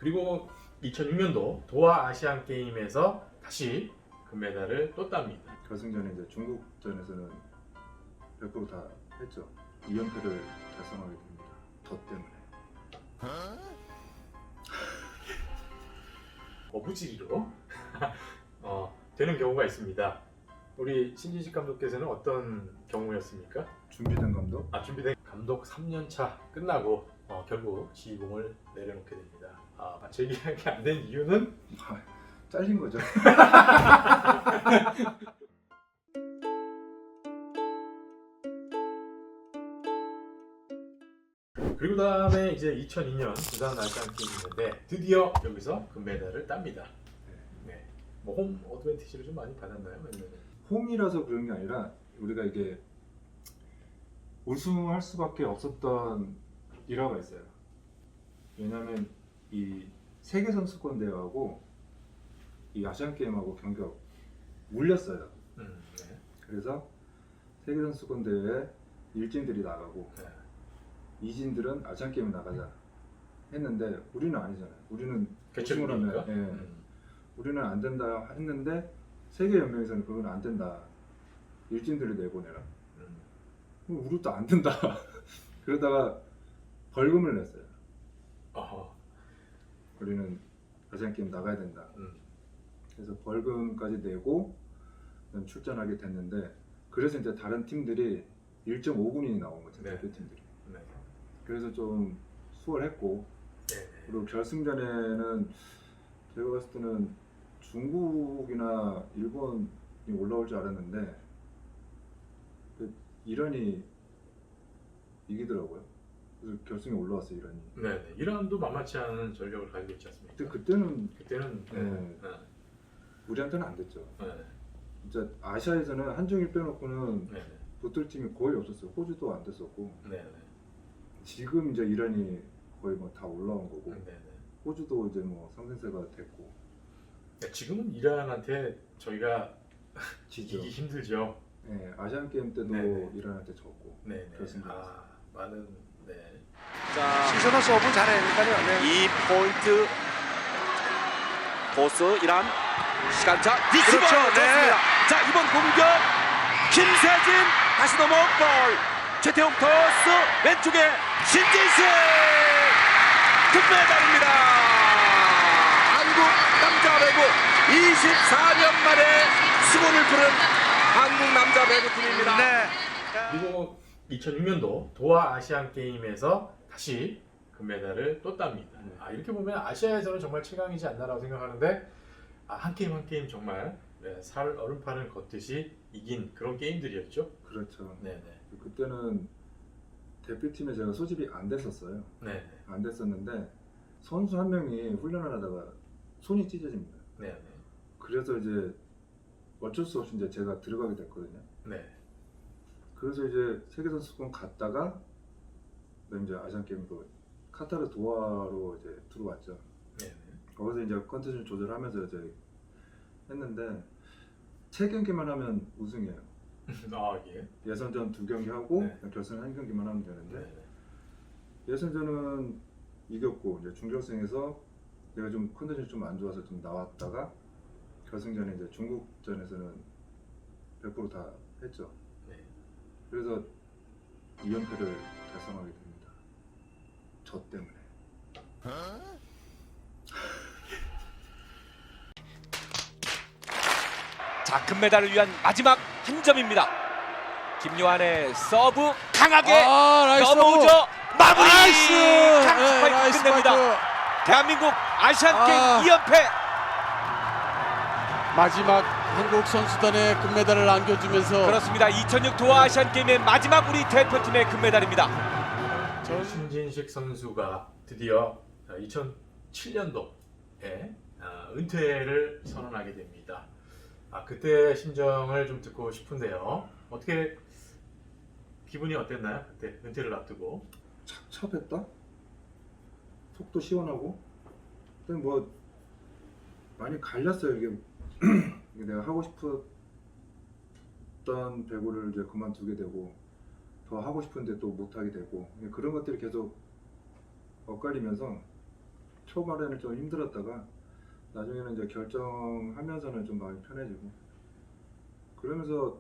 그리고 2006년도 도하 아시안 게임에서 다시 금메달을 또 땁니다. 결승전에 이제 중국전에서는 100%다 했죠. 2연패를 달성하게 됩니다. 저 때문에. 어부지리로 되는 경우가 있습니다. 우리 신진식 감독께서는 어떤 경우였습니까? 준비된 감독? 준비된 감독 3년차 끝나고 결국 지휘봉을 내려놓게 됩니다. 재계약이 안 된 이유는 잘린 거죠. 그리고 다음에 이제 2002년 부산 아시안 게임이 있는데 드디어 여기서 금메달을 땁니다. 네. 홈 어드밴티지를 좀 많이 받았나요? 아니면? 홈이라서 그런 게 아니라 우리가 이게 우승할 수밖에 없었던 일화가 있어요. 왜냐하면 이 세계 선수권 대회하고 이 아시안 게임하고 경기가 물렸어요. 네. 그래서 세계 선수권 대회에 일진들이 나가고 네. 이진들은 아시안 게임에 나가자 했는데 우리는 아니잖아요. 우리는 개최국이니까? 우승을 하면 우리는 안 된다 했는데 세계 연맹에서는 그건 안 된다. 일진들을 내보내라. 그럼 우리도 안 된다. 그러다가 벌금을 냈어요. 우리는 아시안 게임 나가야 된다. 그래서 벌금까지 내고 출전하게 됐는데 그래서 이제 다른 팀들이 1.5군인이 나온 거죠. 네. 대표팀들이. 네. 그래서 좀 수월했고 네. 그리고 결승전에는 제가 봤을 때는 중국이나 일본이 올라올 줄 알았는데 이란이 이기더라고요. 그래서 결승에 올라왔어요, 이란이. 네. 이란도 만만치 않은 전력을 가지고 있지 않습니까? 근데 그때는 네. 우리한테는 안 됐죠. 네. 진짜 아시아에서는 한중일 빼놓고는 네. 붙을 팀이 거의 없었어요. 호주도 안 됐었고. 네. 지금 이제 이란이 거의 뭐 다 올라온 거고. 네. 호주도 이제 뭐 상승세가 됐고. 지금은 이란한테 저희가 지죠. 이기기 힘들죠. 네, 아시안 게임 때도 네네. 이란한테 졌고. 네. 결승전에서. 많은 자, 시선호 서브 잘해니까요. 네. 2포인트 코스 이란 시간차 리시버 그렇죠, 네. 좋습니다. 자, 이번 공격 김세진 다시 넘어 볼 최태용 토스 왼쪽에 신진식 금메달입니다. 한국 남자 배구 24년 만에 수고를 부른 한국 남자 배구팀입니다. 네. 그리고 2006년도 도하 아시안 게임에서 다시 금메달을 또 땁니다. 이렇게 보면 아시아에서는 정말 최강이지 않나라고 생각하는데 한 게임 한 게임 정말 살 얼음판을 걷듯이 이긴 그런 게임들이었죠. 그렇죠. 네네. 그때는 대표팀에 제가 소집이 안 됐었어요. 네. 안 됐었는데 선수 한 명이 훈련을 하다가 손이 찢어집니다. 네네. 그래서 이제 어쩔 수 없이 이제 제가 들어가게 됐거든요. 네. 그래서 이제 세계 선수권 갔다가 이제 아시안 게임도 카타르 도하로 이제 들어왔죠. 네네. 거기서 이제 컨디션 조절하면서 이제 했는데 세 경기만 하면 우승이에요. 예. 예선전 2경기 하고 네. 결승 1경기만 하면 되는데 네네. 예선전은 이겼고 이제 중결승에서 내가 좀 컨디션이 좀 안 좋아서 좀 나왔다가 결승전에 이제 중국전에서는 100%다 했죠. 네. 그래서 2연패를 달성하게 됩니다. 저 때문에. 자, 금메달을 위한 마지막 한 점입니다. 김요한의 서브 강하게 나이스 넘어오죠. 서브. 마무리 나이스. 강스파이크 나이스 끝냅니다. 파이크. 대한민국 아시안 게임 2연패. 마지막 한국 선수단의 금메달을 안겨주면서 그렇습니다. 2006 도하 아시안 게임의 마지막 우리 대표팀의 금메달입니다. 신진식 선수가 드디어 2007년도에 은퇴를 선언하게 됩니다. 그때 심정을 좀 듣고 싶은데요. 어떻게 기분이 어땠나요? 그때 은퇴를 앞두고. 찹찹했다? 속도 시원하고 근데 뭐 많이 갈렸어요. 이게 내가 하고 싶었던 배구를 이제 그만두게 되고 더 하고 싶은데 또 못하게 되고 그런 것들이 계속 엇갈리면서 초반에는 좀 힘들었다가 나중에는 이제 결정하면서는 좀 마음이 편해지고 그러면서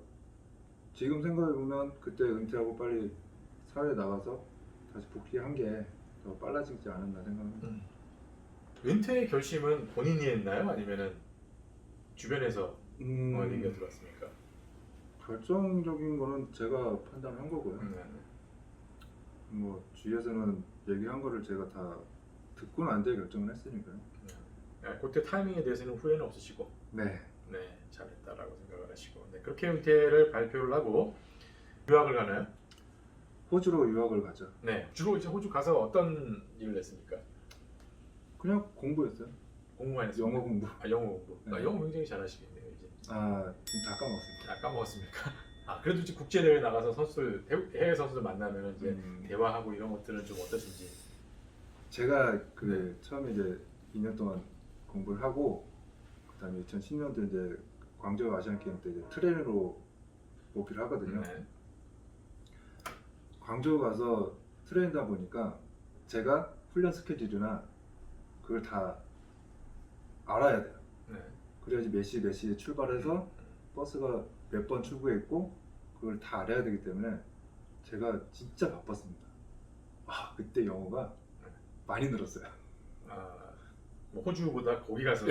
지금 생각해 보면 그때 은퇴하고 빨리 사회에 나가서 다시 복귀한 게 더 빨라지지 않았나 생각합니다. 은퇴의 결심은 본인이 했나요? 아니면은 주변에서 얘기가 음, 들어왔습니까? 결정적인 거는 제가 판단한 거고요. 뭐 주위에서는 얘기한 거를 제가 다 듣고 난 뒤에 결정을 했으니까요. 그때 타이밍에 대해서는 후회는 없으시고, 네. 네, 잘했다라고 생각을 하시고, 네, 그렇게 은퇴를 발표를 하고 유학을 가나요? 호주로 유학을 가죠. 네, 주로 이제 호주 가서 어떤 일을 했습니까? 그냥 공부했어요. 공부만 했어요. 영어 공부. 영어 공부. 네. 영어 굉장히 잘하시겠네요, 이제. 지금 다 까먹었습니다. 까먹었습니까? 그래도 이제 국제 대회 나가서 선수들 해외 선수들 만나면 이제 음. 대화하고 이런 것들은 좀 어떠신지. 제가 처음에 이제 2년 동안 공부를 하고 그다음에 2010년도 이제 광저우 아시안 게임 때 이제 트레이너로 복귀를 하거든요. 네. 광저우 가서 트레이너다 보니까 제가 훈련 스케줄이나 그걸 다 알아야 돼요. 네. 그래야지 몇 시에 출발해서 버스가 몇 번 출구했고 그걸 다 알아야 되기 때문에 제가 진짜 바빴습니다. 그때 영어가 많이 늘었어요. 뭐 호주보다 거기 가서.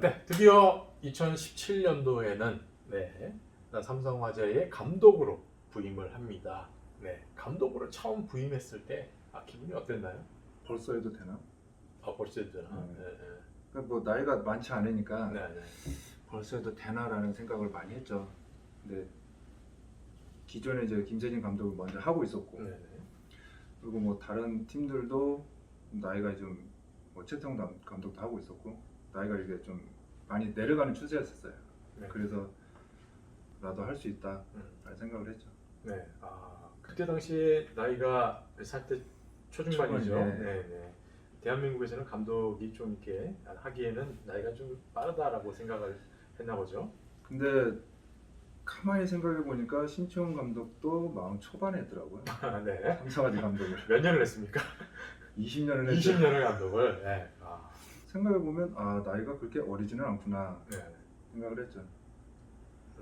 네, 드디어 2017년도에는 네, 삼성화재의 감독으로 부임을 합니다. 네, 감독으로 처음 부임했을 때 기분이 어땠나요? 벌써 해도 되나? 벌써 했잖아. 네. 그러니까 뭐 나이가 많지 않으니까 네, 네. 벌써 해도 되나라는 생각을 많이 했죠. 근데 기존에 이제 김세진 감독을 먼저 하고 있었고 네, 네. 그리고 뭐 다른 팀들도 나이가 좀뭐 최태형 감독도 하고 있었고 나이가 이게 좀 많이 내려가는 추세였었어요. 네. 그래서 나도 할 수 있다 라는 생각을 했죠. 네. 그때 당시에 나이가 몇 살 때 초중반이죠. 초반이네. 네, 네. 대한민국에서는 감독이 좀 이렇게 하기에는 나이가 좀 빠르다라고 생각을 했나 보죠. 근데 가만히 생각해 보니까 신치용 감독도 40 초반에 했더라고요. 네. 삼성화재 감독을 몇 년을 했습니까? 20년을 했죠. 20년을 감독을. 네. 생각해 보면 나이가 그렇게 어리지는 않구나 네. 생각을 했죠.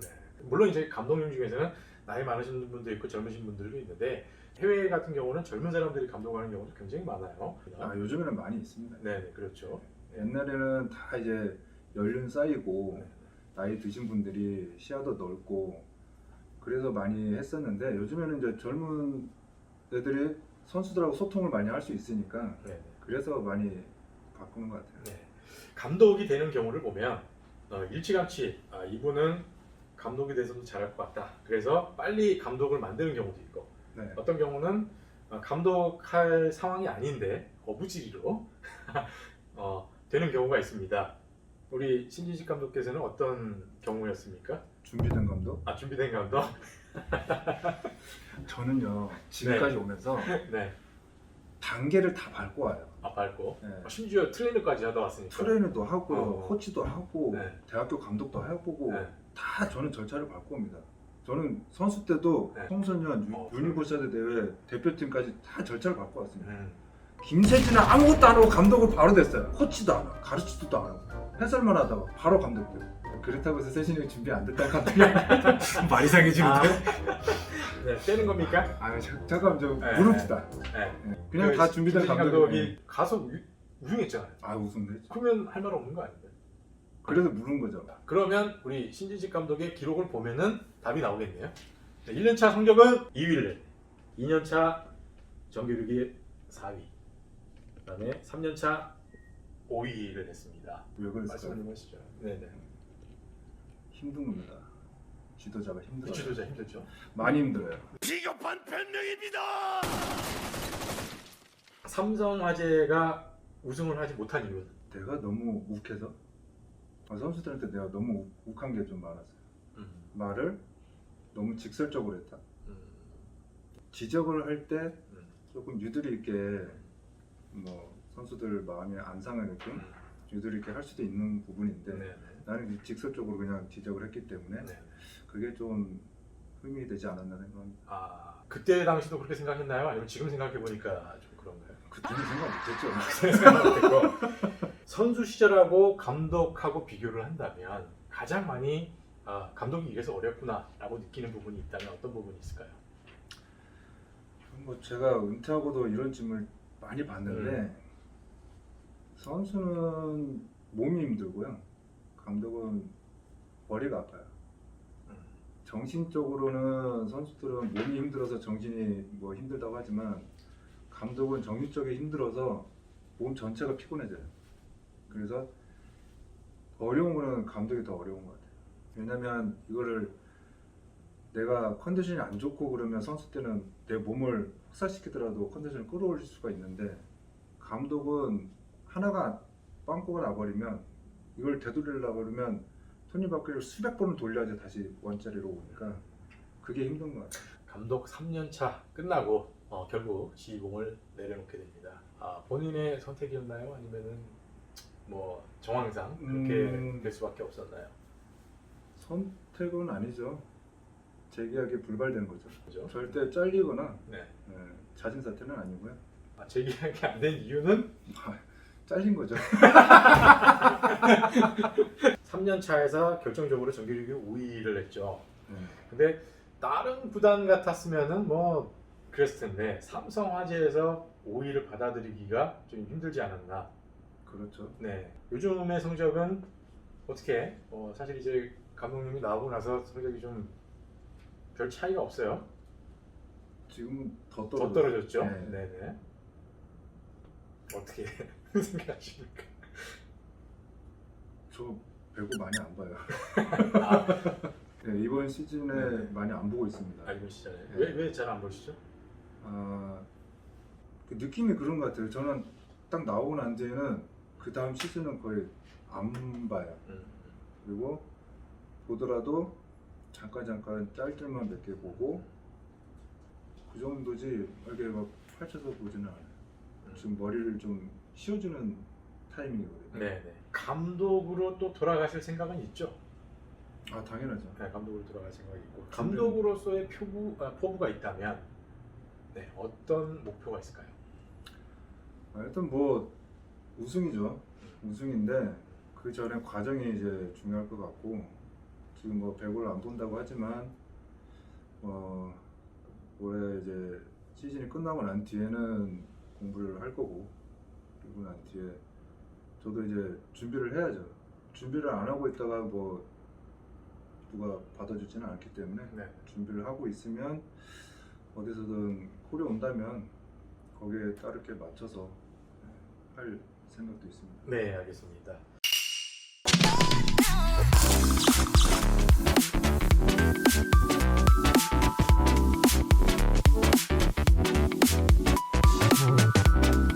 네. 물론 이제 감독님 중에서는 나이 많으신 분도 있고 젊으신 분들도 있는데 해외 같은 경우는 젊은 사람들이 감독하는 경우도 굉장히 많아요. 요즘에는 많이 있습니다. 네, 네, 그렇죠. 옛날에는 다 이제 연륜 쌓이고 네. 나이 드신 분들이 시야도 넓고 그래서 많이 했었는데 요즘에는 이제 젊은 애들이 선수들하고 소통을 많이 할 수 있으니까 네, 네. 그래서 많이 바꾸는 것 같아요. 네. 감독이 되는 경우를 보면 일찌감치 이분은 감독이 돼서도 잘할 것 같다. 그래서 빨리 감독을 만드는 경우도 있고 네. 어떤 경우는 감독할 상황이 아닌데 어부지리로 되는 경우가 있습니다. 우리 신진식 감독께서는 어떤 경우였습니까? 준비된 감독? 준비된 감독? 저는요 지금까지 오면서 네. 단계를 다 밟고 와요. 밟고 네. 심지어 트레이너까지 하다 왔으니까. 트레이너도 하고 코치도 하고 네. 대학교 감독도 해보고 네. 다 저는 절차를 밟고 옵니다. 저는 선수 때도 네. 청소년 유니버시아드 대회 대표팀까지 다 절차를 밟고 왔습니다. 김세진은 아무것도 안 하고 감독을 바로 됐어요. 코치도 안 하고 가르치지도 안 하고 해설만 하다가 바로 감독 돼요. 그렇다고 해서 세진이 준비 안 됐다는 감독이 말 이상해지는데? 네, 떼는 겁니까? 잠깐 좀 네. 무릅시다. 네. 그냥 다 준비된 김세진 감독이 가서 우승했잖아요. 우승했죠. 그러면 할 말 없는 거 아닌가요? 그래서 물은 거죠. 그러면 우리 신진식 감독의 기록을 보면은 답이 나오겠네요. 1년차 성적은 2위를, 2년차 정규리그 4위, 그다음에 3년차 5위를 했습니다. 왜 그랬을까요? 말씀 좀 하시죠. 네네. 힘든 겁니다. 지도자가 힘들어요. 지도자 힘들죠. 많이 힘들어요. 비겁한 변명입니다. 삼성화재가 우승을 하지 못한 이유는? 내가 너무 욱해서 선수들한테 내가 너무 욱한 게 좀 많았어요. 말을 너무 직설적으로 했다. 지적을 할 때 조금 유도리 있게 뭐 선수들 마음이 안 상하게끔 유도리 있게 할 수도 있는 부분인데 네네. 나는 직설적으로 그냥 지적을 했기 때문에 네. 그게 좀 흠이 되지 않았나 생각합니다. 그때 당시도 그렇게 생각했나요? 아니면 지금 생각해 보니까 좀 그런가요? 그때는 생각 못했죠. 생각 못했고 선수 시절하고 감독하고 비교를 한다면 가장 많이 감독이 이래서 어렵구나라고 느끼는 부분이 있다면 어떤 부분이 있을까요? 뭐 제가 은퇴하고도 이런 질문을 많이 받는데 선수는 몸이 힘들고요. 감독은 머리가 아파요. 정신적으로는 선수들은 몸이 힘들어서 정신이 뭐 힘들다고 하지만 감독은 정신적이 힘들어서 몸 전체가 피곤해져요. 그래서 어려운 거는 감독이 더 어려운 것 같아요. 왜냐면 이거를 내가 컨디션이 안 좋고 그러면 선수 때는 내 몸을 혹사시키더라도 컨디션을 끌어올릴 수가 있는데 감독은 하나가 빵꾸가 나버리면 이걸 되돌리려고 그러면 톱니바퀴를 수백 번을 돌려야지 다시 원자리로 오니까 그게 힘든 것 같아요. 감독 3년 차 끝나고 결국 지휘봉을 내려놓게 됩니다. 본인의 선택이었나요? 아니면은 뭐 정황상 그렇게 될 수밖에 없었나요? 선택은 아니죠. 재계약이 불발된 거죠. 그죠? 절대 잘리거나 네. 잦은 사태는 아니고요. 재계약이 안 된 이유는 잘린 거죠. 3년 차에서 결정적으로 정규리그 5위를 했죠. 네. 근데 다른 구단 같았으면은 뭐 그랬을 텐데 삼성 화재에서 5위를 받아들이기가 좀 힘들지 않았나. 그렇죠. 네. 요즘의 성적은 어떻게? 사실 이제 감독님이 나오고 나서 성적이 좀 별 차이가 없어요. 지금은 더 더 떨어졌죠. 네. 네네. 어떻게 생각하십니까? 저 배구 많이 안 봐요. 아, 네, 이번 시즌에 네. 많이 안 보고 있습니다. 알고 계시잖아요. 네. 왜 잘 안 보시죠? 그 느낌이 그런 것 같아요. 저는 딱 나오고 난 뒤에는 그 다음 시즌은 거의 안 봐요. 그리고 보더라도 잠깐 짤들만 몇 개 보고 그 정도지 이렇게 막 펼쳐서 보지는 않아요. 지금 머리를 좀 씌워주는 타이밍이거든요. 네네. 감독으로 또 돌아가실 생각은 있죠? 당연하죠. 네, 감독으로 돌아갈 생각이 있고 감독으로서의 포부가 있다면 네, 어떤 목표가 있을까요? 일단 뭐 우승이죠. 우승인데 그 전에 과정이 이제 중요할 것 같고 지금 뭐 배구를 안 본다고 하지만 올해 이제 시즌이 끝나고 난 뒤에는 공부를 할 거고 그리고 난 뒤에 저도 이제 준비를 해야죠. 준비를 안 하고 있다가 뭐 누가 받아주지는 않기 때문에 네. 준비를 하고 있으면 어디서든 콜이 온다면 거기에 따르게 맞춰서 할 생각도 있습니다. 네, 알겠습니다.